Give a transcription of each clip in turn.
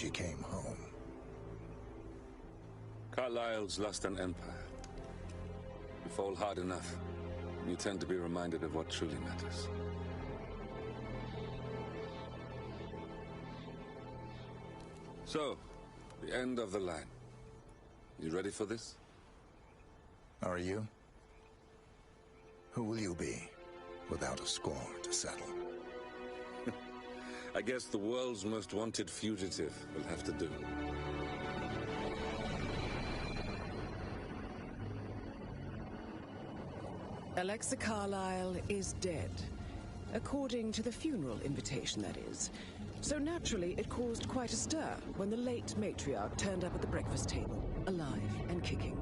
she came home. Carlisle's lost an empire. You fall hard enough, you tend to be reminded of what truly matters. So, the end of the line. You ready for this? Are you? Who will you be, without a score to settle? I guess the world's most wanted fugitive will have to do. Alexa Carlisle is dead. According to the funeral invitation, that is. So naturally, it caused quite a stir when the late matriarch turned up at the breakfast table, alive and kicking.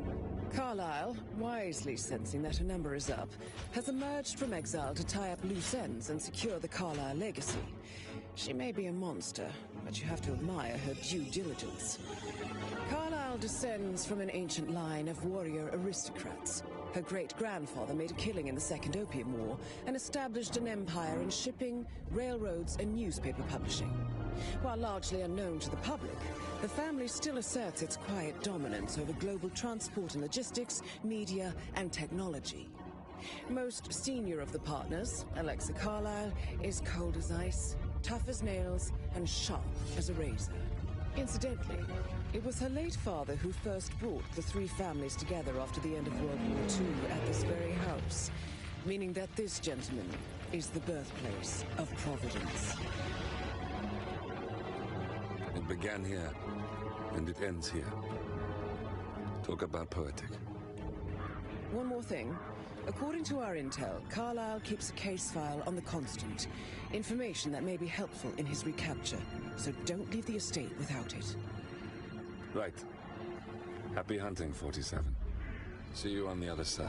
Carlisle, wisely sensing that her number is up, has emerged from exile to tie up loose ends and secure the Carlisle legacy. She may be a monster, but you have to admire her due diligence. Carlisle descends from an ancient line of warrior aristocrats. Her great-grandfather made a killing in the Second Opium War and established an empire in shipping, railroads, and newspaper publishing. While largely unknown to the public, the family still asserts its quiet dominance over global transport and logistics, media, and technology. Most senior of the partners, Alexa Carlisle, is cold as ice, tough as nails, and sharp as a razor. Incidentally, it was her late father who first brought the three families together after the end of World War II at this very house, meaning that this gentleman is the birthplace of Providence. It began here, and it ends here. Talk about poetic. One more thing. According to our intel, Carlisle keeps a case file on the Constant. Information that may be helpful in his recapture, so don't leave the estate without it. Right. Happy hunting, 47. See you on the other side.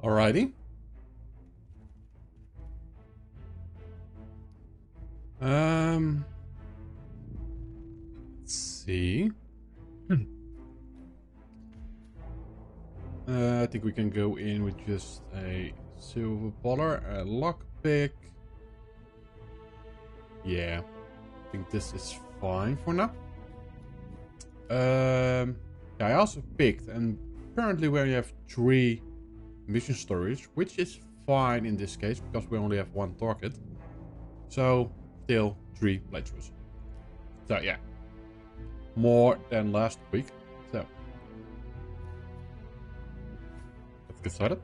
Alrighty. Let's see. I think we can go in with just a silver baller, a lockpick. Yeah, I think this is fine for now. Yeah, I also picked, and currently we only have 3 mission stories, which is fine in this case because we only have 1 target. So still 3 playthroughs. So yeah, more than last week. So let's get started.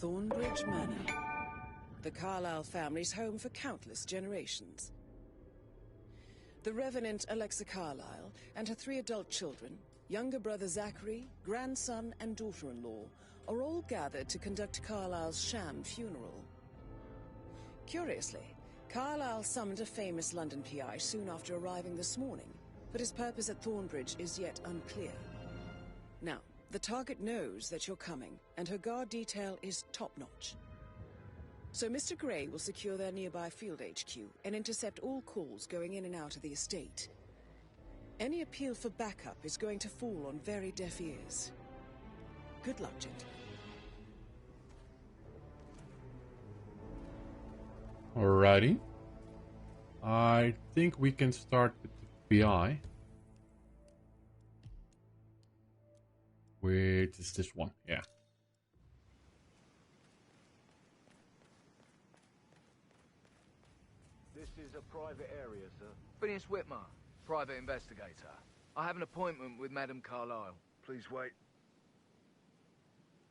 Thornbridge Manor. The Carlisle family's home for countless generations. The Revenant Alexa Carlisle and her 3 adult children, younger brother Zachary, grandson and daughter-in-law, are all gathered to conduct Carlisle's sham funeral. Curiously, Carlisle summoned a famous London PI soon after arriving this morning, but his purpose at Thornbridge is yet unclear. Now, the target knows that you're coming, and her guard detail is top-notch. So Mr. Gray will secure their nearby field HQ and intercept all calls going in and out of the estate. Any appeal for backup is going to fall on very deaf ears. Good luck, gentlemen. Alrighty. I think we can start with the PI. Which is this one, yeah. This is a private area, sir. Phineas Whitmer, private investigator. I have an appointment with Madame Carlisle. Please wait.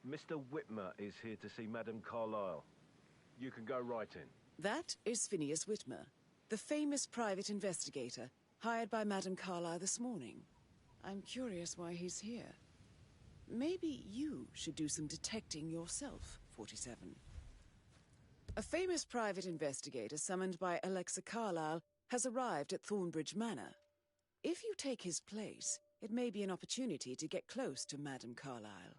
Mr. Whitmer is here to see Madame Carlisle. You can go right in. That is Phineas Whitmer, the famous private investigator hired by Madame Carlisle this morning. I'm curious why he's here. Maybe you should do some detecting yourself, 47. A famous private investigator summoned by Alexa Carlisle has arrived at Thornbridge Manor. If you take his place, it may be an opportunity to get close to Madame Carlisle.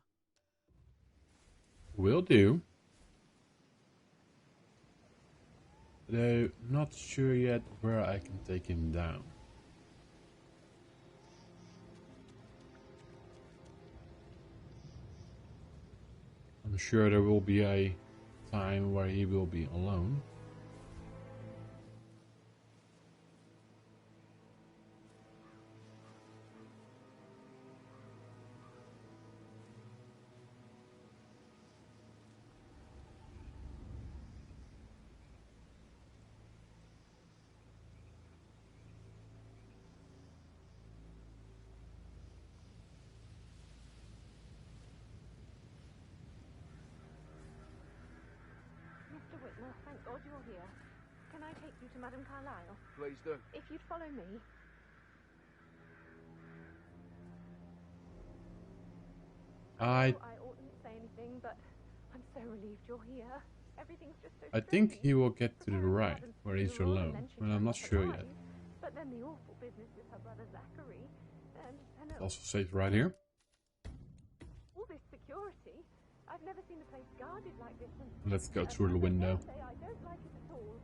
Will do. Though not sure yet where I can take him down. I'm sure there will be a time where he will be alone. Mr. Whitmer, thank God you're here. Can I take you to Madame Carlisle? Please do. If you'd follow me. I I oughtn't say anything, but I'm so relieved you're here. Everything's just so think strange. he will get to the Apparently right, Madam's where he's funeral, alone. and then she Well, I'm not turned up sure yet. alive. But then the awful business with her brother Zachary, and It also says right here. all this security. I've never seen a place guarded like this. And Let's go through the window. I don't like it at all.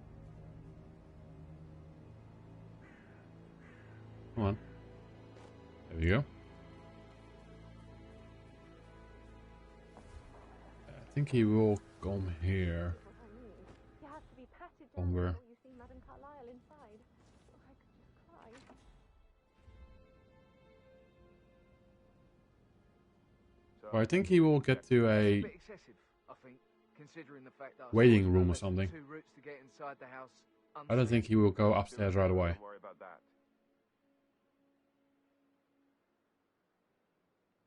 Come on. There we go. I think he will come here What I mean. You have to be patted down somewhere. before you see Madame Carlisle inside. I could just cry. Well, I think he will get to It's a a bit excessive, I think, considering the fact that I waiting saw room or that something. 2 routes to get inside the house. I don't think he will go upstairs right away. Don't worry about that.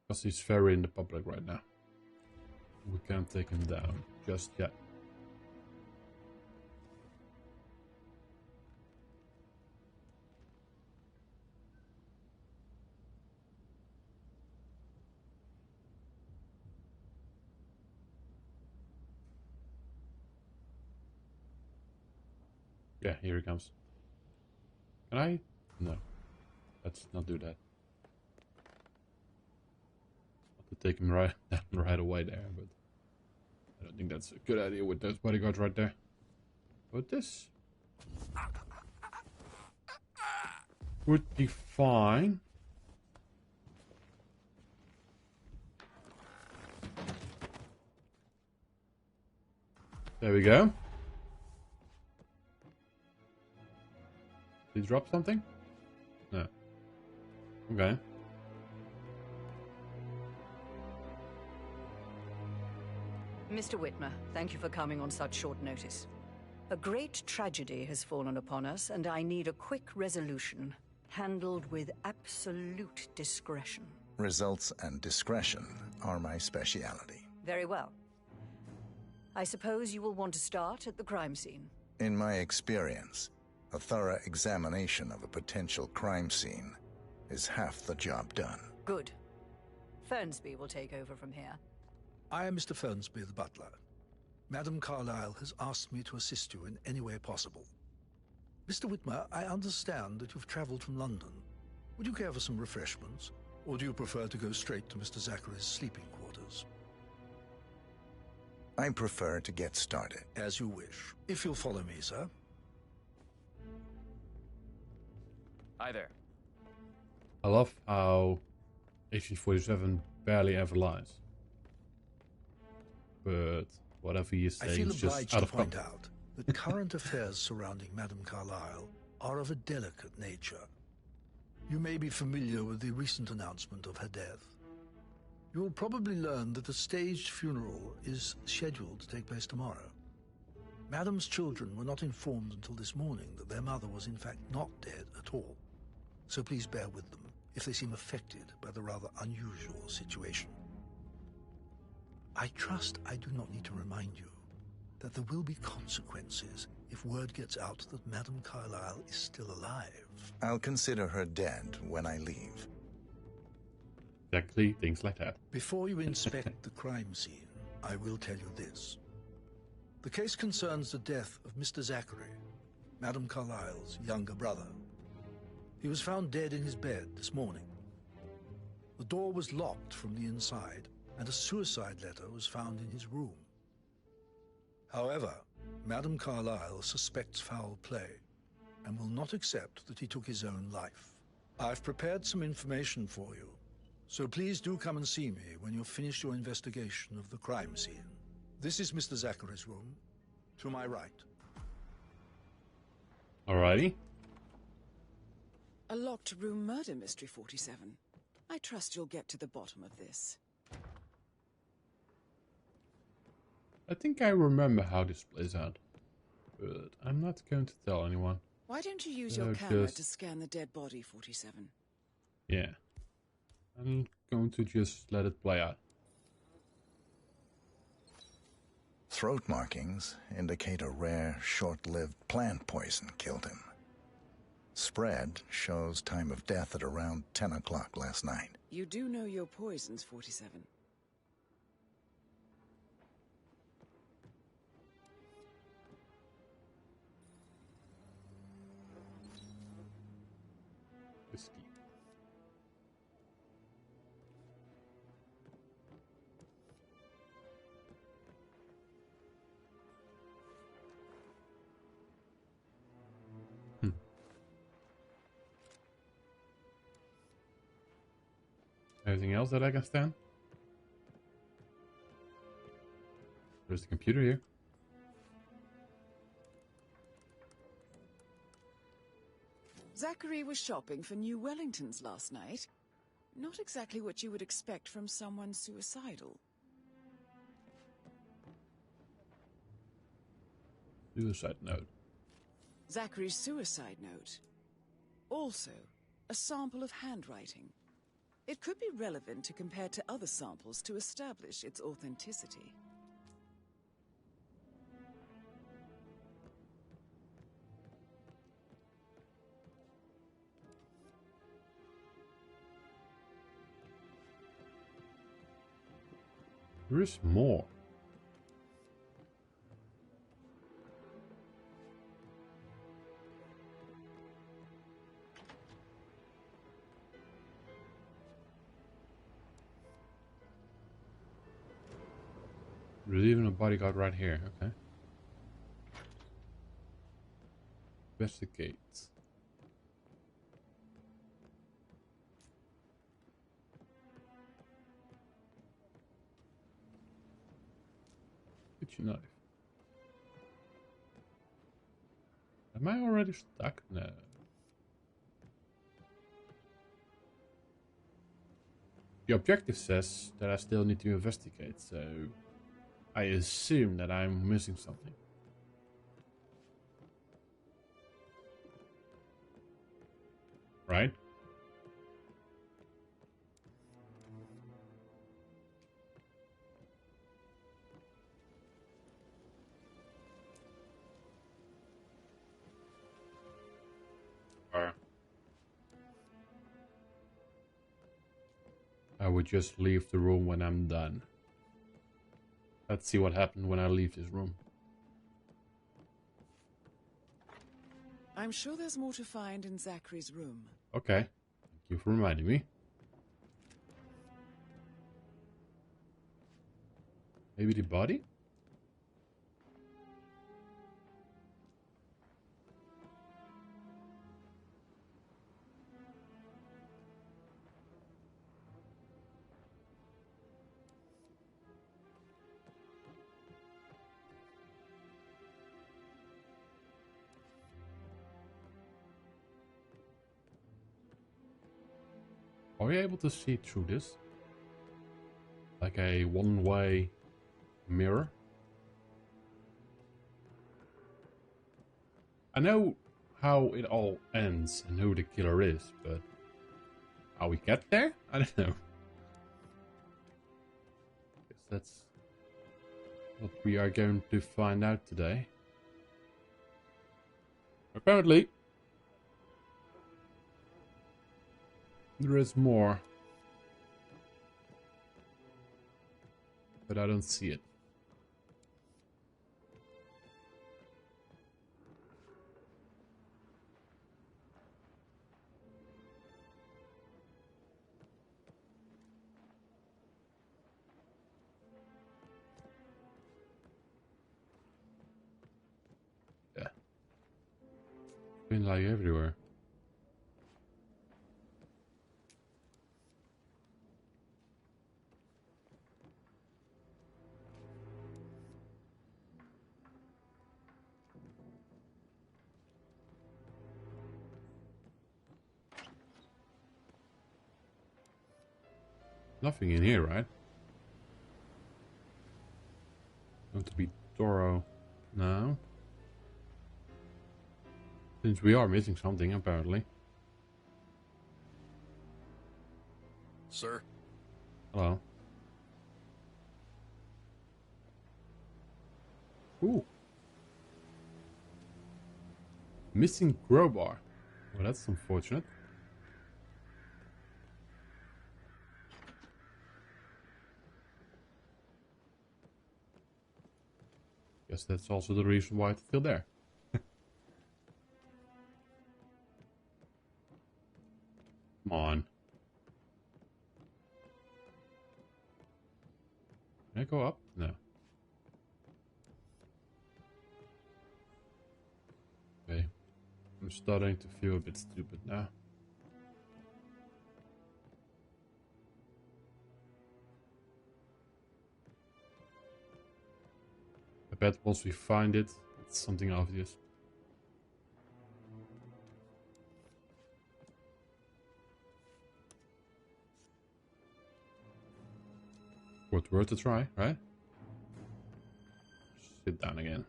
Because he's very in the public right now. We can't take him down just yet. Yeah, here he comes. Can I? No. Let's not do that. Not to take him right down right away there, but I don't think that's a good idea with those bodyguards right there. But this would be fine. There we go. Did he drop something? No. Okay. Mr. Whitmer, thank you for coming on such short notice. A great tragedy has fallen upon us, and I need a quick resolution, handled with absolute discretion. Results and discretion are my speciality. Very well. I suppose you will want to start at the crime scene. In my experience, a thorough examination of a potential crime scene is half the job done. Good. Fernsby will take over from here. I am Mr. Fernsby, the butler. Madame Carlisle has asked me to assist you in any way possible. Mr. Whitmer, I understand that you've traveled from London. Would you care for some refreshments, or do you prefer to go straight to Mr. Zachary's sleeping quarters? I prefer to get started. As you wish. If you'll follow me, sir. Hi there. I love how Agent 47 barely ever lies. But whatever he is I saying feel is just obliged out to of point context. out that current affairs surrounding Madame Carlisle are of a delicate nature. You may be familiar with the recent announcement of her death. You will probably learn that a staged funeral is scheduled to take place tomorrow. Madame's children were not informed until this morning that their mother was in fact not dead at all. So please bear with them if they seem affected by the rather unusual situation. I trust I do not need to remind you that there will be consequences if word gets out that Madame Carlisle is still alive. I'll consider her dead when I leave. Exactly, things like that. Before you inspect the crime scene, I will tell you this. The case concerns the death of Mr. Zachary, Madame Carlisle's younger brother. He was found dead in his bed this morning. The door was locked from the inside, and a suicide letter was found in his room. However, Madame Carlisle suspects foul play and will not accept that he took his own life. I've prepared some information for you, so please do come and see me when you've finished your investigation of the crime scene. This is Mr. Zachary's room, to my right. Alrighty. A locked room murder mystery, 47. I trust you'll get to the bottom of this. I think I remember how this plays out, but I'm not going to tell anyone. Why don't you use your camera to scan the dead body, 47? Yeah. I'm going to just let it play out. Throat markings indicate a rare, short-lived plant poison killed him. Spread shows time of death at around 10 o'clock last night. You do know your poisons, 47. Whiskey. Anything else that I can stand? There's the computer here. Zachary was shopping for new Wellingtons last night. Not exactly what you would expect from someone suicidal. Suicide note. Zachary's suicide note. Also, a sample of handwriting. It could be relevant to compare to other samples to establish its authenticity. There is more. There's even a bodyguard right here, okay. Investigate. Kitchen knife. Am I already stuck? No. The objective says that I still need to investigate, so I assume that I'm missing something. Right? Or I would just leave the room when I'm done. Let's see what happened when I leave this room. I'm sure there's more to find in Zachary's room. Okay. Thank you for reminding me. Maybe the body? Are we able to see through this? Like a one-way mirror? I know how it all ends and who the killer is, but how we get there? I don't know. Guess that's what we are going to find out today. Apparently, there is more, but I don't see it. Been like everywhere. Nothing in here, right? Going to be thorough now. Since we are missing something, apparently. Sir? Hello. Ooh. Missing crowbar. Well, that's unfortunate. Guess that's also the reason why it's still there. Come on. Can I go up? No. Okay. I'm starting to feel a bit stupid now. I bet once we find it, it's something obvious. Worth a try, right? Sit down again.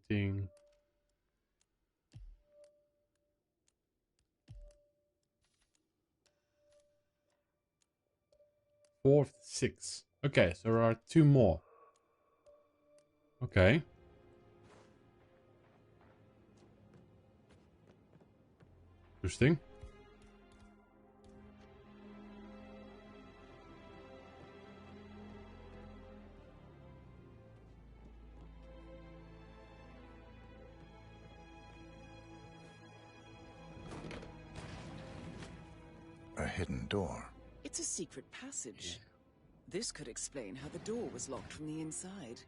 Anything? Fourth, 6. Okay, so there are 2 more. Okay. Interesting. A hidden door. It's a secret passage. This could explain how the door was locked from the inside.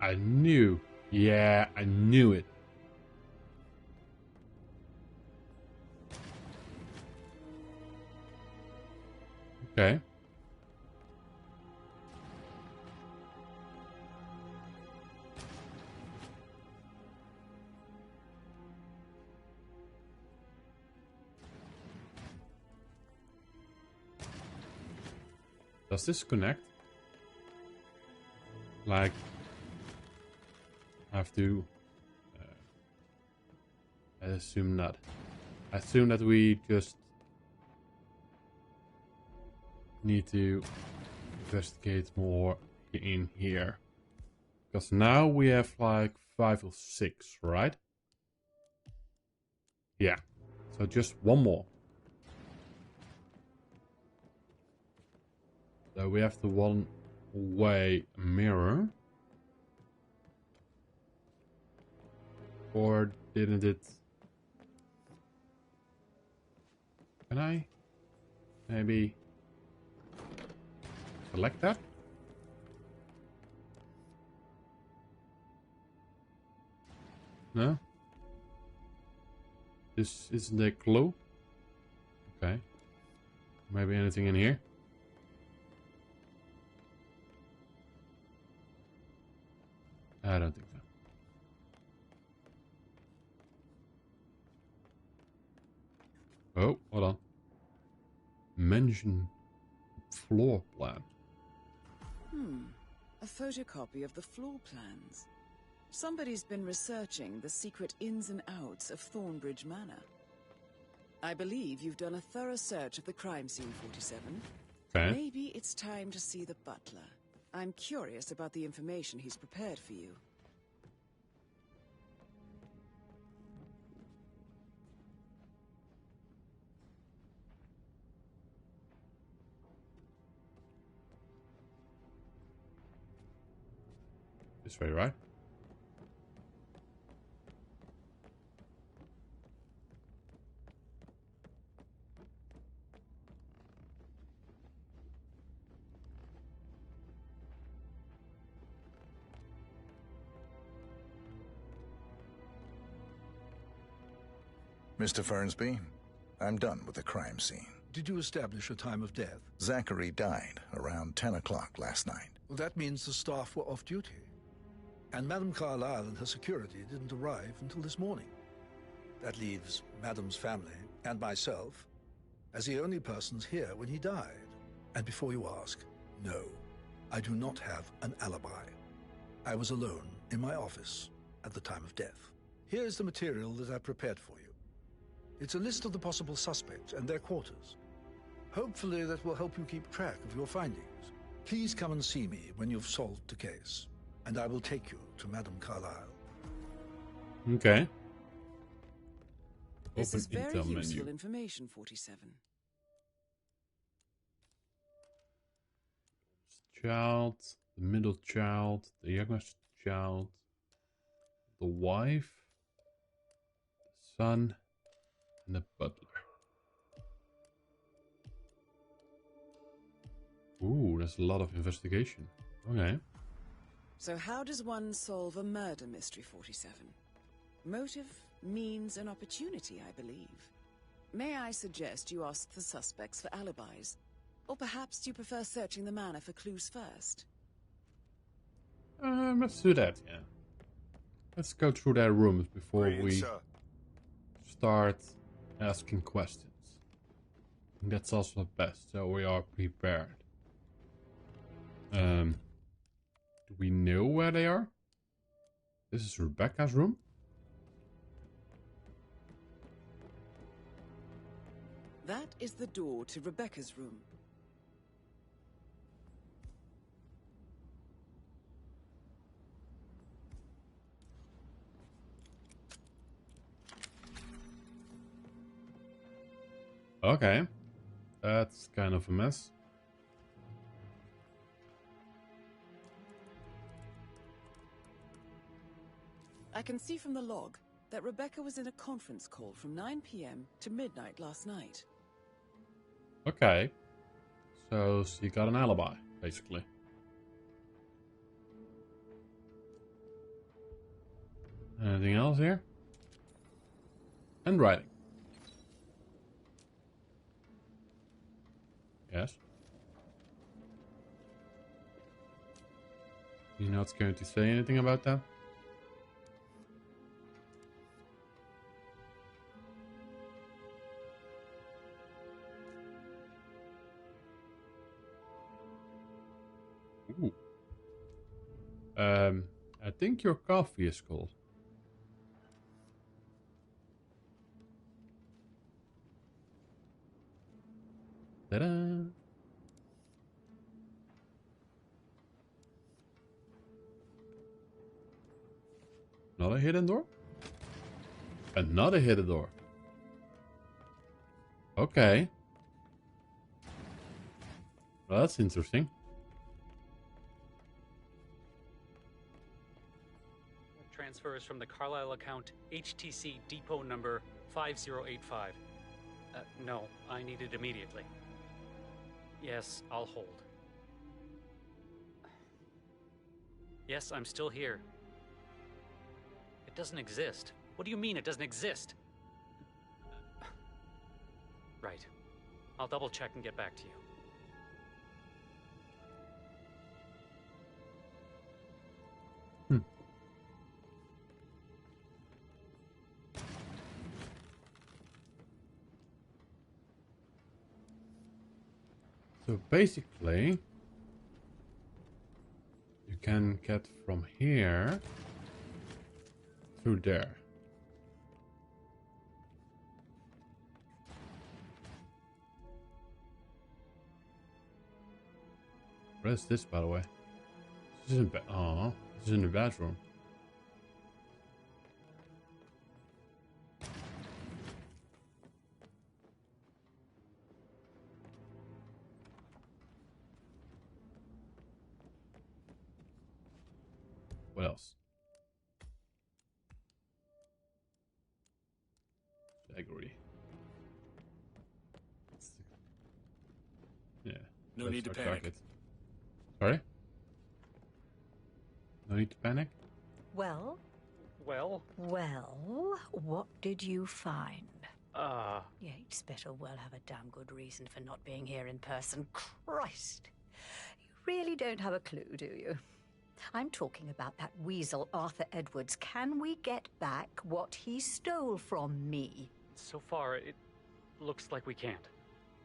I knew. Yeah, I knew it. Okay. Does this connect? Like, I have to... I assume not. I assume that we just need to investigate more in here. Because now we have like 5 or 6, right? Yeah. So just one more. So we have the one-way mirror. Or didn't it... Can I maybe select that? No? This isn't a clue? Okay. Maybe anything in here? I don't think so. Oh, hold on. Mention floor plan. A photocopy of the floor plans. Somebody's been researching the secret ins and outs of Thornbridge Manor. I believe you've done a thorough search of the crime scene, 47. Okay. Maybe it's time to see the butler. I'm curious about the information he's prepared for you. This way, right? Mr. Fernsby, I'm done with the crime scene. Did you establish a time of death? Zachary died around 10 o'clock last night. Well, that means the staff were off duty. And Madame Carlisle and her security didn't arrive until this morning. That leaves Madame's family and myself as the only persons here when he died. And before you ask, no, I do not have an alibi. I was alone in my office at the time of death. Here's the material that I prepared for you. It's a list of the possible suspects and their quarters. Hopefully that will help you keep track of your findings. Please come and see me when you've solved the case, and I will take you to Madame Carlisle. Okay. This is Open very intel useful menu. information, 47. Child, the middle child, the youngest child, the wife, the son, and the butler. Ooh, there's a lot of investigation. Okay. So how does one solve a murder mystery, 47? Motive, means, and opportunity, I believe. May I suggest you ask the suspects for alibis? Or perhaps you prefer searching the manor for clues first? Let's do that, yeah. Let's go through their rooms before we start asking questions. And that's also best, so we are prepared. Do we know where they are? This is Rebecca's room. That is the door to Rebecca's room. Okay. That's kind of a mess. I can see from the log that Rebecca was in a conference call from 9 p.m. to midnight last night. Okay. So she got an alibi, basically. Anything else here? Handwriting. Yes. You're not going to say anything about that? Ooh. I think your coffee is cold. Ta-da! Another hidden door? Another hidden door. Okay. Well, that's interesting. Transfers from the Carlisle account HTC depot number 5085. No, I need it immediately. Yes, I'll hold. Yes, I'm still here. It doesn't exist. What do you mean it doesn't exist? Right. I'll double check and get back to you. So basically, you can get from here through there. What is this, by the way? This isn't this is in the bathroom. What else? Jaggery. Yeah. No need to panic. Target. Sorry? No need to panic? Well? Well? Well, what did you find? Yates better well have a damn good reason for not being here in person. Christ! You really don't have a clue, do you? I'm talking about that weasel Arthur Edwards. Can we get back what he stole from me? So far, it looks like we can't.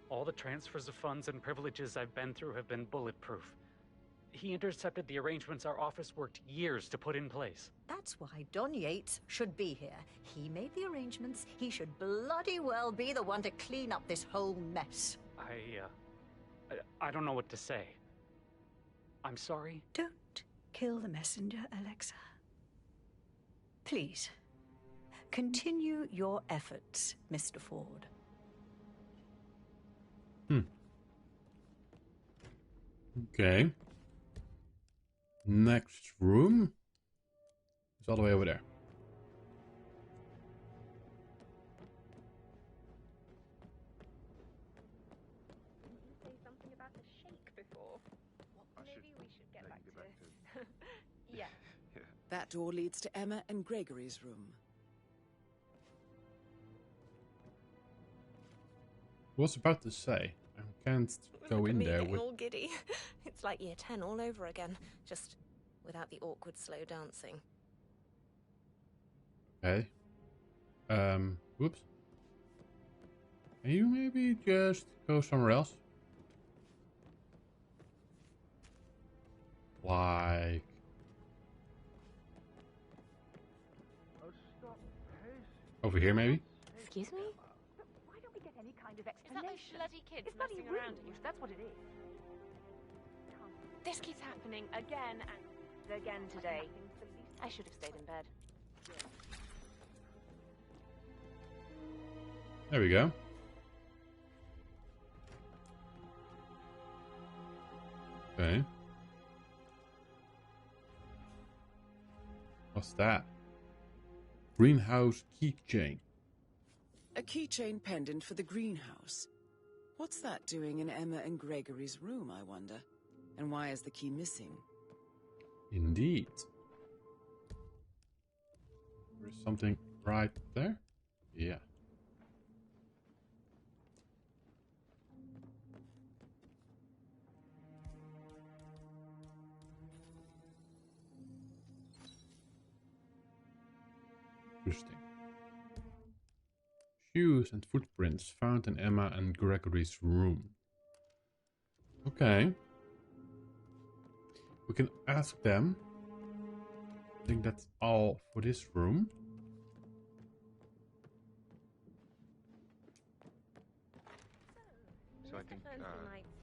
All the transfers of funds and privileges I've been through have been bulletproof. He intercepted the arrangements our office worked years to put in place. That's why Don Yates should be here. He made the arrangements. He should bloody well be the one to clean up this whole mess. I don't know what to say. I'm sorry. Don't kill the messenger, Alexa. Please, continue your efforts, Mr. Ford. Okay. Next room is all the way over there. Didn't you say something about the shake before? Maybe we should get back to... Yeah. That door leads to Emma and Gregory's room. I was about to say, I can't go in there with... all giddy. It's like year 10 all over again, just without the awkward slow dancing. Okay. Whoops. Can you maybe just go somewhere else? Like... over here, maybe? Excuse me? Why don't we get any kind of Is that those explanation? bloody kids It's bloody messing around rude. in you? That's what it is. This keeps happening again and again today. I should have stayed in bed. There we go. Okay. What's that? Greenhouse keychain. A keychain pendant for the greenhouse. What's that doing in Emma and Gregory's room, I wonder? And why is the key missing? Indeed. There's something right there? Yeah. Interesting. Shoes and footprints found in Emma and Gregory's room. Okay. We can ask them. I think that's all for this room.